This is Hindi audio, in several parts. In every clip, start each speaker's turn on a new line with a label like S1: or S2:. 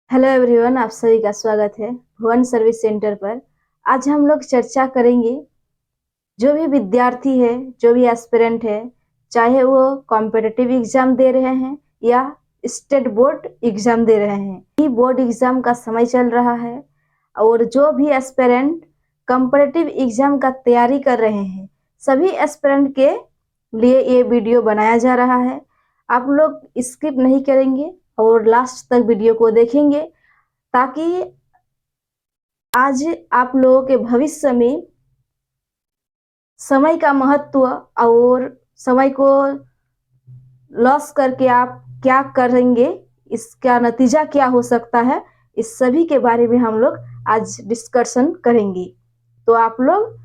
S1: हेलो एवरीवन, आप सभी का स्वागत है भुवन सर्विस सेंटर पर। आज हम लोग चर्चा करेंगे जो भी विद्यार्थी है, जो भी एस्पिरेंट है, चाहे वो कॉम्पिटिटिव एग्जाम दे रहे हैं या स्टेट बोर्ड एग्जाम दे रहे हैं। ये बोर्ड एग्जाम का समय चल रहा है और जो भी एस्पिरेंट कॉम्पिटिटिव एग्जाम का तैयारी कर रहे हैं, सभी एस्पिरेंट के लिए ये वीडियो बनाया जा रहा है। आप लोग स्किप नहीं करेंगे और लास्ट तक वीडियो को देखेंगे ताकि आज आप लोगों के भविष्य में समय का महत्व और समय को लॉस करके आप क्या करेंगे, इसका नतीजा क्या हो सकता है, इस सभी के बारे में हम लोग आज डिस्कशन करेंगे। तो आप लोग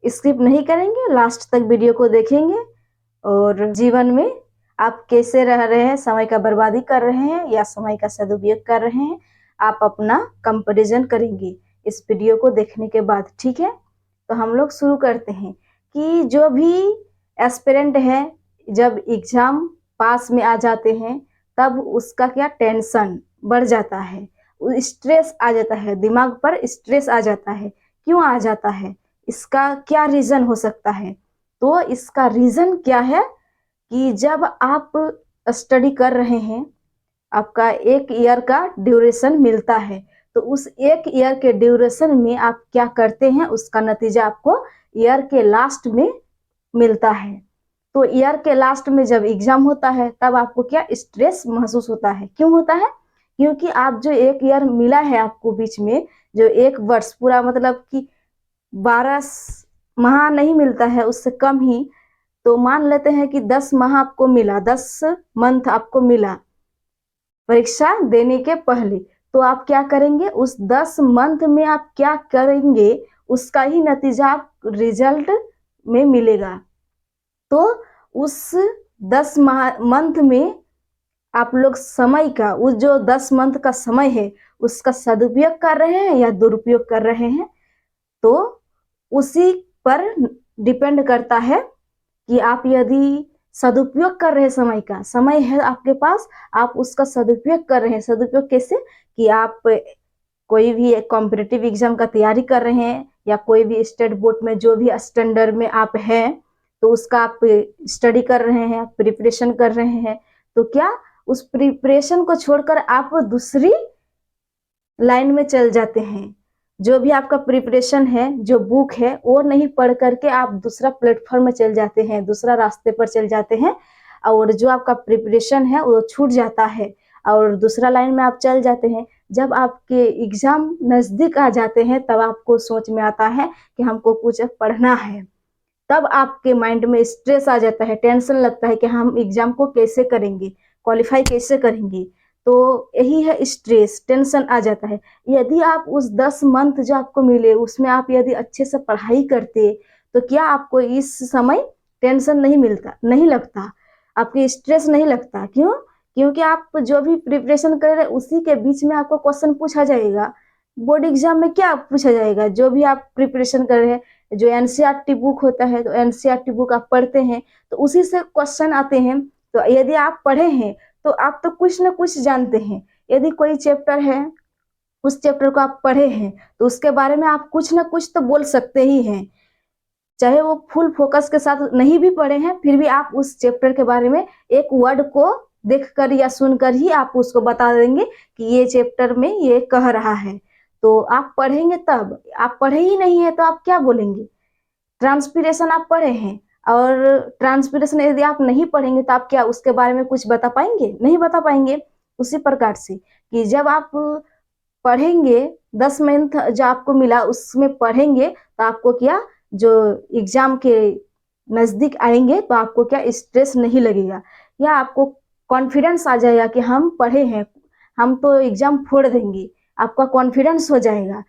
S1: स्किप नहीं करेंगे, लास्ट तक वीडियो को देखेंगे और जीवन में आप कैसे रह रहे हैं, समय का बर्बादी कर रहे हैं या समय का सदुपयोग कर रहे हैं, आप अपना कंपैरिजन करेंगे इस वीडियो को देखने के बाद। ठीक है, तो हम लोग शुरू करते हैं कि जो भी एस्पिरेंट है, जब एग्जाम पास में आ जाते हैं तब उसका क्या टेंशन बढ़ जाता है, स्ट्रेस आ जाता है, दिमाग पर स्ट्रेस आ जाता है। क्यों आ जाता है, इसका क्या रीजन हो सकता है? तो इसका रीजन क्या है कि जब आप स्टडी कर रहे हैं, आपका 1 ईयर का ड्यूरेशन मिलता है, तो उस 1 ईयर के ड्यूरेशन में आप क्या करते हैं, उसका नतीजा आपको ईयर के लास्ट में मिलता है। तो ईयर के लास्ट में जब एग्जाम होता है तब आपको क्या स्ट्रेस महसूस होता है? क्यों होता है? क्योंकि आप जो 1 ईयर मिला है आपको बीच में, जो 1 वर्ष पूरा, मतलब कि 12 माह नहीं मिलता है, उससे कम ही, तो मान लेते हैं कि 10 माह आपको मिला, 10 मंथ आपको मिला परीक्षा देने के पहले। तो आप क्या करेंगे, उस 10 मंथ में आप क्या करेंगे, उसका ही नतीजा आप रिजल्ट में मिलेगा। तो उस 10 मंथ में आप लोग समय का, उस जो 10 मंथ का समय है, उसका सदुपयोग कर रहे हैं या दुरुपयोग कर रहे हैं, तो उसी पर डिपेंड करता है कि आप यदि सदुपयोग कर रहे हैं समय का, समय है आपके पास, आप उसका सदुपयोग कर रहे हैं। सदुपयोग कैसे? कि आप कोई भी कॉम्पिटिटिव एग्जाम का तैयारी कर रहे हैं या कोई भी स्टेट बोर्ड में जो भी स्टैंडर्ड में आप हैं, तो उसका आप स्टडी कर रहे हैं, प्रिपरेशन कर रहे हैं, तो क्या उस प्रिपरेशन को छोड़कर आप दूसरी लाइन में चल जाते हैं। जो भी आपका प्रिपरेशन है, जो बुक है, वो नहीं पढ़ करके आप दूसरा प्लेटफॉर्म में चल जाते हैं, दूसरा रास्ते पर चल जाते हैं और जो आपका प्रिपरेशन है वो छूट जाता है और दूसरा लाइन में आप चल जाते हैं। जब आपके एग्जाम नजदीक आ जाते हैं तब आपको सोच में आता है कि हमको कुछ पढ़ना है, तब आपके माइंड में स्ट्रेस आ जाता है, टेंशन लगता है कि हम एग्जाम को कैसे करेंगे, क्वालिफाई कैसे करेंगे। तो यही है स्ट्रेस, टेंशन आ जाता है। यदि आप उस 10 मंथ जो आपको मिले उसमें आप यदि अच्छे से पढ़ाई करते, तो क्या आपको इस समय टेंशन नहीं मिलता, नहीं लगता, आपके स्ट्रेस नहीं लगता? क्यों? क्योंकि आप जो भी प्रिपरेशन कर रहे हैं उसी के बीच में आपको क्वेश्चन पूछा जाएगा। बोर्ड एग्जाम में क्या पूछा जाएगा? जो भी आप प्रिपरेशन कर रहे हैं, जो एनसीईआरटी बुक होता है, तो एनसीईआरटी बुक आप पढ़ते हैं तो उसी से क्वेश्चन आते हैं। तो यदि आप पढ़े हैं तो आप तो कुछ ना कुछ जानते हैं। यदि कोई चैप्टर है, उस चैप्टर को आप पढ़े हैं, तो उसके बारे में आप कुछ ना कुछ तो बोल सकते ही हैं। चाहे वो फुल फोकस के साथ नहीं भी पढ़े हैं, फिर भी आप उस चैप्टर के बारे में एक वर्ड को देखकर या सुनकर ही आप उसको बता देंगे कि ये चैप्टर में ये कह रहा है। तो आप पढ़ेंगे तब, आप पढ़े ही नहीं है तो आप क्या बोलेंगे? ट्रांसपीरेशन आप पढ़े हैं और ट्रांसपीरेशन यदि आप नहीं पढ़ेंगे तो आप क्या उसके बारे में कुछ बता पाएंगे? नहीं बता पाएंगे। उसी प्रकार से कि जब आप पढ़ेंगे, 10 मंथ जो आपको मिला उसमें पढ़ेंगे, तो आपको क्या, जो एग्जाम के नजदीक आएंगे तो आपको क्या स्ट्रेस नहीं लगेगा, या आपको कॉन्फिडेंस आ जाएगा कि हम पढ़े हैं, हम तो एग्जाम फोड़ देंगे, आपका कॉन्फिडेंस हो जाएगा।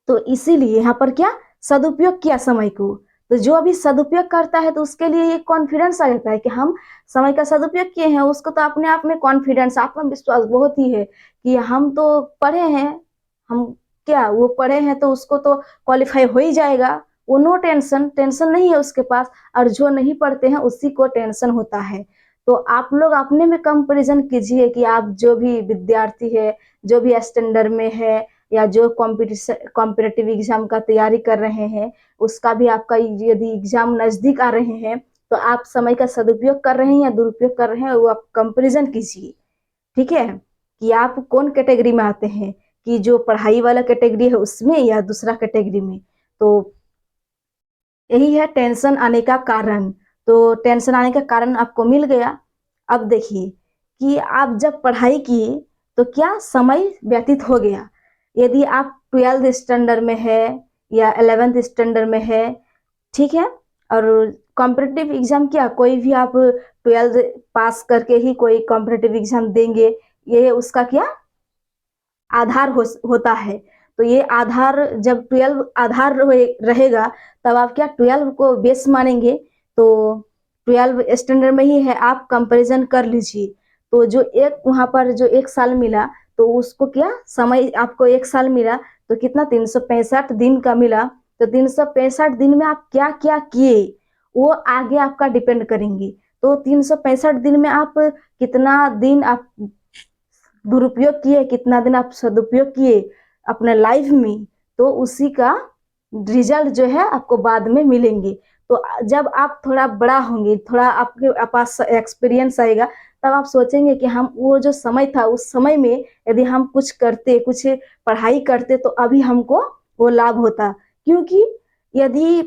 S1: तो इसीलिए यहाँ पर क्या, सदुपयोग किया समय को। तो जो अभी सदुपयोग करता है तो उसके लिए ये कॉन्फिडेंस आ जाता है कि हम समय का सदुपयोग किए हैं, उसको तो अपने आप में कॉन्फिडेंस, आत्मविश्वास बहुत ही है कि हम तो पढ़े हैं, हम क्या वो पढ़े हैं तो उसको तो क्वालिफाई हो ही जाएगा, वो नो टेंशन, टेंशन नहीं है उसके पास। और जो नहीं पढ़ते हैं उसी को टेंशन होता है। तो आप लोग अपने में कंपैरिजन कीजिए कि आप जो भी विद्यार्थी है, जो भी स्टैंडर्ड में है, या जो कॉम्पिटिटिव एग्जाम का तैयारी कर रहे हैं, उसका भी आपका यदि एग्जाम नजदीक आ रहे हैं तो आप समय का सदुपयोग कर रहे हैं या दुरुपयोग कर रहे हैं, वो आप कंपैरिजन कीजिए। ठीक है, कि आप कौन कैटेगरी में आते हैं, कि जो पढ़ाई वाला कैटेगरी है उसमें या दूसरा कैटेगरी में। तो यही है टेंशन आने का कारण। तो टेंशन आने का कारण आपको मिल गया। अब देखिए कि आप जब पढ़ाई किए तो क्या समय व्यतीत हो गया। यदि आप 12th स्टैंडर्ड में है या 11th स्टैंडर्ड में है, ठीक है, और कॉम्पिटिटिव एग्जाम क्या कोई भी आप 12th पास करके ही कोई कॉम्पिटिटिव एग्जाम देंगे, ये उसका क्या आधार होता है। तो ये आधार जब 12 आधार रहेगा तब आप क्या 12 को बेस मानेंगे। तो 12 स्टैंडर्ड में ही है, आप कंपैरिजन कर लीजिए। तो जो एक वहां पर जो एक साल मिला, तो उसको क्या समय आपको एक साल मिला तो कितना 365 दिन का मिला। तो 365 दिन में आप क्या क्या किए वो आगे आपका डिपेंड करेंगे। तो 365 दिन में आप कितना दिन आप दुरुपयोग किए, कितना दिन आप सदुपयोग किए अपने लाइफ में, तो उसी का रिजल्ट जो है आपको बाद में मिलेंगे। तो जब आप थोड़ा बड़ा होंगे, थोड़ा आपके पास एक्सपीरियंस आएगा, तब आप सोचेंगे कि हम वो जो समय था उस समय में यदि हम कुछ करते, कुछ पढ़ाई करते तो अभी हमको वो लाभ होता। क्योंकि यदि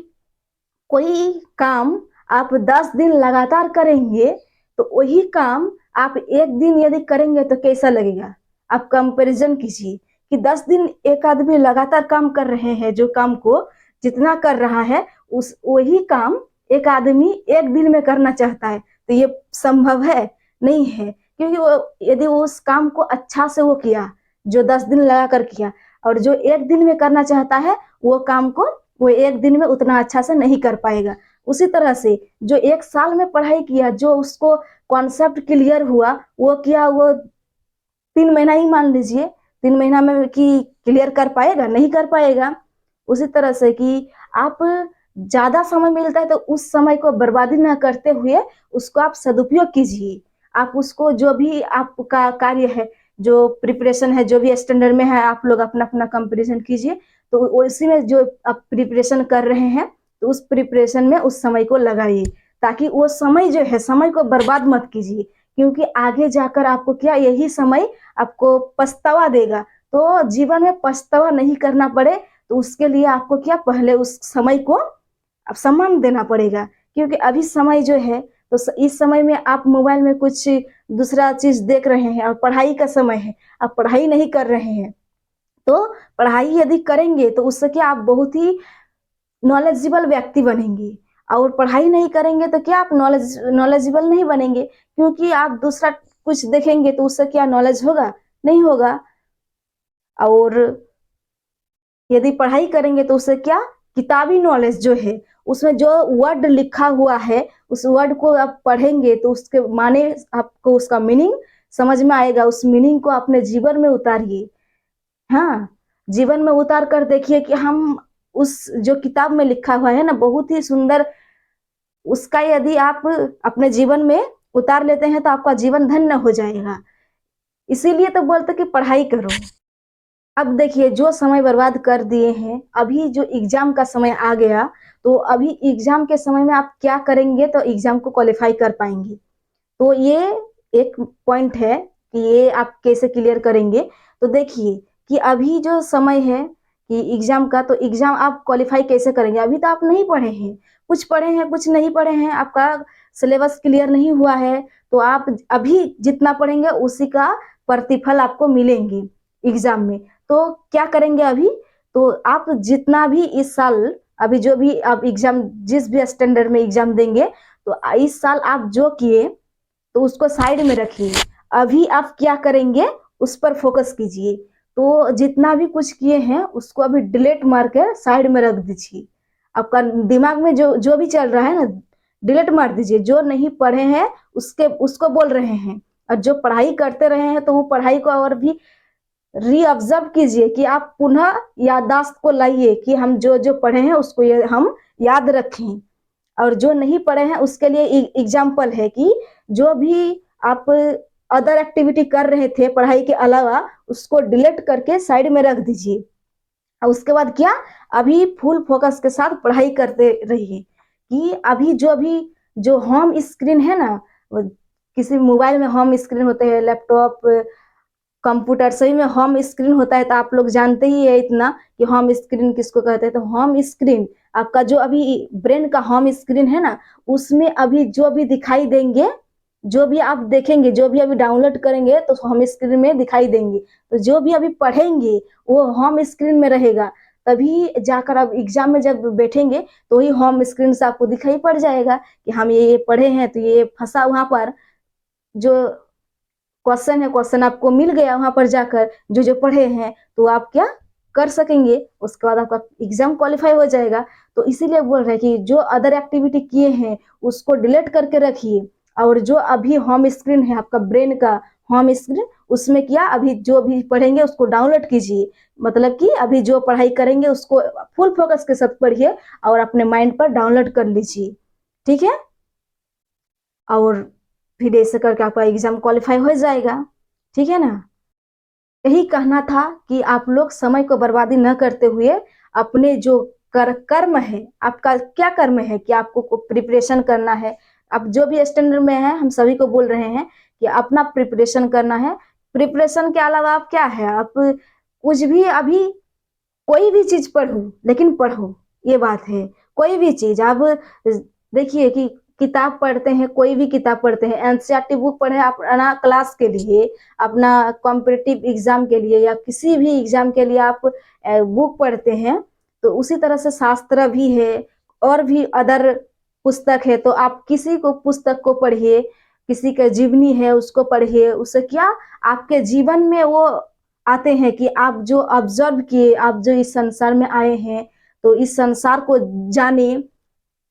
S1: कोई काम आप 10 दिन लगातार करेंगे तो वही काम आप एक दिन यदि करेंगे तो कैसा लगेगा। आप कंपैरिजन कीजिए कि 10 दिन एक आदमी लगातार काम कर रहे हैं, जो काम को जितना कर रहा है उस वही काम एक आदमी एक दिन में करना चाहता है, तो ये संभव है नहीं है। क्योंकि वो यदि वो उस काम को अच्छा से वो किया जो 10 दिन लगा कर किया, और जो एक दिन में करना चाहता है वो काम को वो एक दिन में उतना अच्छा से नहीं कर पाएगा। उसी तरह से जो एक साल में पढ़ाई किया, जो उसको कॉन्सेप्ट क्लियर हुआ, वो किया वो 3 महीना ही मान लीजिए, 3 महीना में कि क्लियर कर पाएगा, नहीं कर पाएगा। उसी तरह से कि आप ज्यादा समय मिलता है तो उस समय को बर्बादी ना करते हुए उसको आप सदुपयोग कीजिए। आप उसको जो भी आपका कार्य है, जो प्रिपरेशन है, जो भी स्टैंडर्ड में है, आप लोग अपना अपना कंपटीशन कीजिए। तो उसी में जो आप प्रिपरेशन कर रहे हैं तो उस प्रिपरेशन में उस समय को लगाइए, ताकि वो समय जो है समय को बर्बाद मत कीजिए। क्योंकि आगे जाकर आपको क्या यही समय आपको पछतावा देगा। तो जीवन में पछतावा नहीं करना पड़े तो उसके लिए आपको क्या पहले उस समय को अब सम्मान देना पड़ेगा। क्योंकि अभी समय जो है तो इस समय में आप मोबाइल में कुछ दूसरा चीज देख रहे हैं और पढ़ाई का समय है, आप पढ़ाई नहीं कर रहे हैं। तो पढ़ाई यदि करेंगे तो उससे क्या आप बहुत ही नॉलेजेबल व्यक्ति बनेंगे। और पढ़ाई नहीं करेंगे तो क्या आप नॉलेजेबल नहीं बनेंगे। क्योंकि आप दूसरा कुछ देखेंगे तो उससे क्या नॉलेज होगा, नहीं होगा। और यदि पढ़ाई करेंगे तो उससे क्या किताबी नॉलेज जो है उसमें जो वर्ड लिखा हुआ है उस वर्ड को आप पढ़ेंगे तो उसके माने आपको उसका मीनिंग समझ में आएगा। उस मीनिंग को अपने जीवन में उतारिए। हाँ, जीवन में उतार कर देखिए कि हम उस जो किताब में लिखा हुआ है ना बहुत ही सुंदर, उसका यदि आप अपने जीवन में उतार लेते हैं तो आपका जीवन धन्य हो जाएगा। इसीलिए तो बोलते कि पढ़ाई करो। अब देखिए जो समय बर्बाद कर दिए हैं, अभी जो एग्जाम का समय आ गया, तो अभी एग्जाम के समय में आप क्या करेंगे तो एग्जाम को क्वालिफाई कर पाएंगे। तो ये एक पॉइंट है कि ये आप कैसे क्लियर करेंगे। तो देखिए कि अभी जो समय है कि एग्जाम का, तो एग्जाम आप क्वालिफाई कैसे करेंगे। अभी तो आप नहीं पढ़े हैं, कुछ पढ़े हैं कुछ नहीं पढ़े हैं, आपका सिलेबस क्लियर नहीं हुआ है। तो आप अभी जितना पढ़ेंगे उसी का प्रतिफल आपको मिलेंगे एग्जाम में। तो क्या करेंगे अभी, तो आप जितना भी इस साल अभी जो भी आप एग्जाम जिस भी स्टैंडर्ड में एग्जाम देंगे, तो इस साल आप जो किए तो उसको साइड में रखिए। अभी आप क्या करेंगे उस पर फोकस कीजिए। तो जितना भी कुछ किए हैं उसको अभी डिलीट मार के साइड में रख दीजिए। आपका दिमाग में जो जो भी चल रहा है ना डिलीट मार दीजिए। जो नहीं पढ़े हैं उसके उसको बोल रहे हैं, और जो पढ़ाई करते रहे हैं तो वो पढ़ाई को और भी रीऑब्जर्व कीजिए कि आप पुनः याददाश्त को लाइए कि हम जो जो पढ़े हैं उसको हम याद रखें। और जो नहीं पढ़े हैं उसके लिए एग्जाम्पल है कि जो भी आप अदर एक्टिविटी कर रहे थे पढ़ाई के अलावा, उसको डिलीट करके साइड में रख दीजिए। और उसके बाद क्या, अभी फुल फोकस के साथ पढ़ाई करते रहिए। कि अभी जो होम स्क्रीन है ना, किसी मोबाइल में होम स्क्रीन होते हैं, लैपटॉप, कंप्यूटर सही में होम स्क्रीन होता है, तो आप लोग जानते ही है इतना कि होम स्क्रीन किसको कहते हैं। तो होम स्क्रीन आपका जो अभी ब्रेन का होम स्क्रीन है ना, उसमें अभी जो भी दिखाई देंगे, जो भी आप देखेंगे, जो भी अभी डाउनलोड करेंगे तो होम स्क्रीन में दिखाई देंगे। तो जो भी अभी पढ़ेंगे वो होम स्क्रीन में रहेगा, तभी जाकर आप एग्जाम में जब बैठेंगे तो वही होम स्क्रीन से आपको दिखाई पड़ जाएगा कि हम ये पढ़े हैं, तो ये फंसा वहां पर, जो क्वेश्चन है क्वेश्चन आपको मिल गया वहां पर जाकर, जो जो पढ़े हैं, तो आप क्या कर सकेंगे, उसके बाद आपका एग्जाम क्वालिफाई हो जाएगा। तो इसीलिए बोल रहे हैं कि जो अदर एक्टिविटी किए हैं उसको डिलीट करके रखिए, और जो अभी होम स्क्रीन है आपका ब्रेन का होम स्क्रीन, उसमें क्या अभी जो भी पढ़ेंगे उसको डाउनलोड कीजिए। मतलब कि अभी जो पढ़ाई करेंगे उसको फुल फोकस के साथ पढ़िए और अपने माइंड पर डाउनलोड कर लीजिए, ठीक है। और फिर ऐसे करके आपका एग्जाम क्वालिफाई हो जाएगा, ठीक है ना। यही कहना था कि आप लोग समय को बर्बादी न करते हुए अपने जो कर्म है, आपका क्या कर्म है कि आपको प्रिपरेशन करना है। आप जो भी स्टैंडर्ड में है, हम सभी को बोल रहे हैं कि अपना प्रिपरेशन करना है। प्रिपरेशन के अलावा आप क्या है, आप कुछ भी अभी कोई भी चीज पढ़ो, लेकिन पढ़ो, ये बात है। कोई भी चीज आप देखिए कि किताब पढ़ते हैं, कोई भी किताब पढ़ते हैं, एनसीईआरटी बुक पढ़े अपना क्लास के लिए, अपना कॉम्पिटिटिव एग्जाम के लिए, या किसी भी एग्जाम के लिए आप बुक पढ़ते हैं, तो उसी तरह से शास्त्र भी है और भी अदर पुस्तक है। तो आप किसी को पुस्तक को पढ़िए, किसी का जीवनी है उसको पढ़िए, उससे क्या आपके जीवन में वो आते हैं कि आप जो ऑब्जर्व किए, आप जो इस संसार में आए हैं, तो इस संसार को जाने।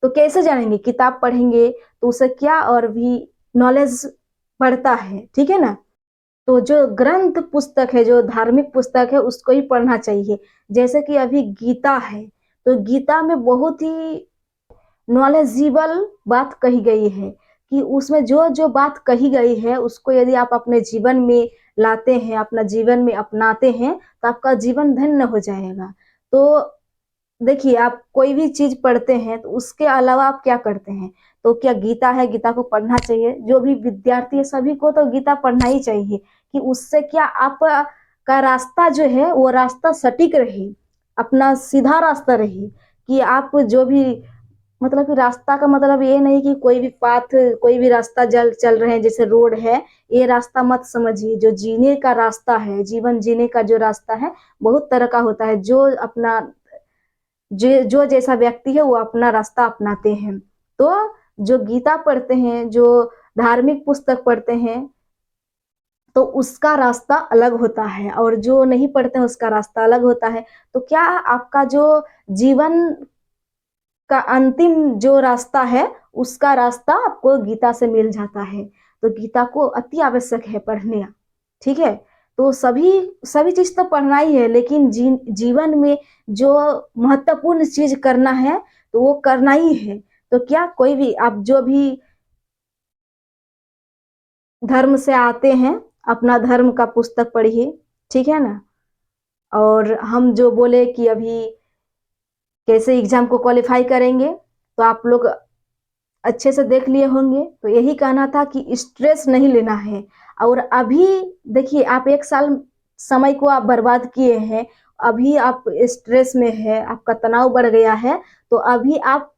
S1: तो कैसे जानेंगे, किताब पढ़ेंगे तो उसे क्या और भी नॉलेज बढ़ता है, ठीक है ना। तो जो ग्रंथ पुस्तक है, जो धार्मिक पुस्तक है, उसको ही पढ़ना चाहिए। जैसे कि अभी गीता है, तो गीता में बहुत ही नॉलेजेबल बात कही गई है, कि उसमें जो जो बात कही गई है उसको यदि आप अपने जीवन में लाते हैं, अपना जीवन में अपनाते हैं, तो आपका जीवन धन्य हो जाएगा। तो देखिए, आप कोई भी चीज पढ़ते हैं तो उसके अलावा आप क्या करते हैं, तो क्या गीता है, गीता को पढ़ना चाहिए। जो भी विद्यार्थी है सभी को तो गीता पढ़ना ही चाहिए, कि उससे क्या आप का रास्ता जो है वो रास्ता सटीक रहे, अपना सीधा रास्ता रहे। कि आप जो भी, मतलब कि रास्ता का मतलब ये नहीं कि कोई भी पाथ, कोई भी रास्ता चल चल रहे हैं जैसे रोड है, ये रास्ता मत समझिए। जो जीने का रास्ता है, जीवन जीने का जो रास्ता है, बहुत तरह का होता है। जो अपना जो जैसा व्यक्ति है वो अपना रास्ता अपनाते हैं। तो जो गीता पढ़ते हैं, जो धार्मिक पुस्तक पढ़ते हैं, तो उसका रास्ता अलग होता है, और जो नहीं पढ़ते हैं उसका रास्ता अलग होता है। तो क्या आपका जो जीवन का अंतिम जो रास्ता है, उसका रास्ता आपको गीता से मिल जाता है। तो गीता को अति आवश्यक है पढ़ना, ठीक है। तो सभी सभी चीज तो पढ़ना ही है, लेकिन जीवन में जो महत्वपूर्ण चीज करना है तो वो करना ही है। तो क्या कोई भी आप जो भी धर्म से आते हैं, अपना धर्म का पुस्तक पढ़िए, ठीक है ना। और हम जो बोले कि अभी कैसे एग्जाम को क्वालिफाई करेंगे, तो आप लोग अच्छे से देख लिए होंगे। तो यही कहना था कि स्ट्रेस नहीं लेना है। और अभी देखिए, आप एक साल समय को आप बर्बाद किए हैं, अभी आप स्ट्रेस में है, आपका तनाव बढ़ गया है। तो अभी आप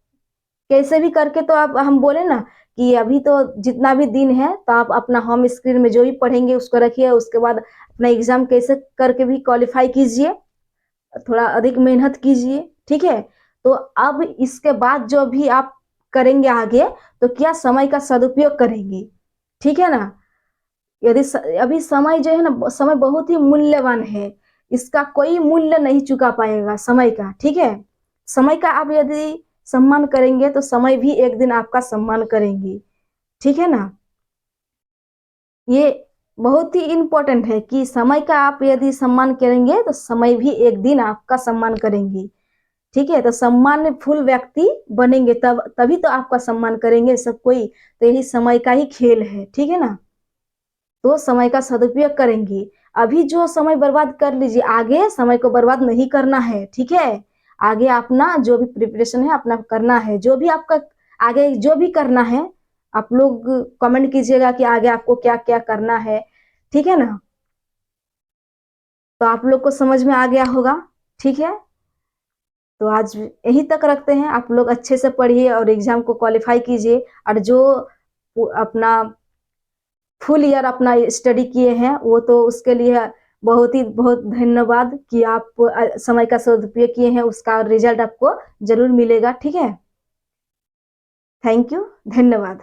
S1: कैसे भी करके, तो आप हम बोले ना कि अभी तो जितना भी दिन है, तो आप अपना होम स्क्रीन में जो भी पढ़ेंगे उसको रखिए, उसके बाद अपना एग्जाम कैसे करके भी क्वालिफाई कीजिए, थोड़ा अधिक मेहनत कीजिए, ठीक है। तो अब इसके बाद जो भी आप करेंगे आगे, तो क्या समय का सदुपयोग करेंगे, ठीक है ना। यदि अभी समय जो है ना, समय बहुत ही मूल्यवान है, इसका कोई मूल्य नहीं चुका पाएगा समय का, ठीक है। समय का आप यदि सम्मान करेंगे तो समय भी एक दिन आपका सम्मान करेंगे, ठीक है ना। ये बहुत ही इम्पोर्टेंट है कि समय का आप यदि सम्मान करेंगे तो समय भी एक दिन आपका सम्मान करेंगे, ठीक है। तो सम्मानफुल व्यक्ति बनेंगे तभी तो आपका सम्मान करेंगे सब कोई। तो यही समय का ही खेल है, ठीक है ना। तो समय का सदुपयोग करेंगी। अभी जो समय बर्बाद कर लीजिए, आगे समय को बर्बाद नहीं करना है, ठीक है। आगे अपना जो भी प्रिपरेशन है अपना करना है, जो भी आपका आगे जो भी करना है आप लोग कमेंट कीजिएगा कि आगे आपको क्या क्या करना है, ठीक है ना। तो आप लोग को समझ में आ गया होगा, ठीक है। तो आज यहीं तक रखते हैं। आप लोग अच्छे से पढ़िए और एग्जाम को क्वालिफाई कीजिए। और जो अपना फुल ईयर अपना स्टडी किए हैं वो तो उसके लिए बहुत ही बहुत धन्यवाद कि आप समय का सदुपयोग किए हैं, उसका रिजल्ट आपको जरूर मिलेगा, ठीक है। थैंक यू, धन्यवाद।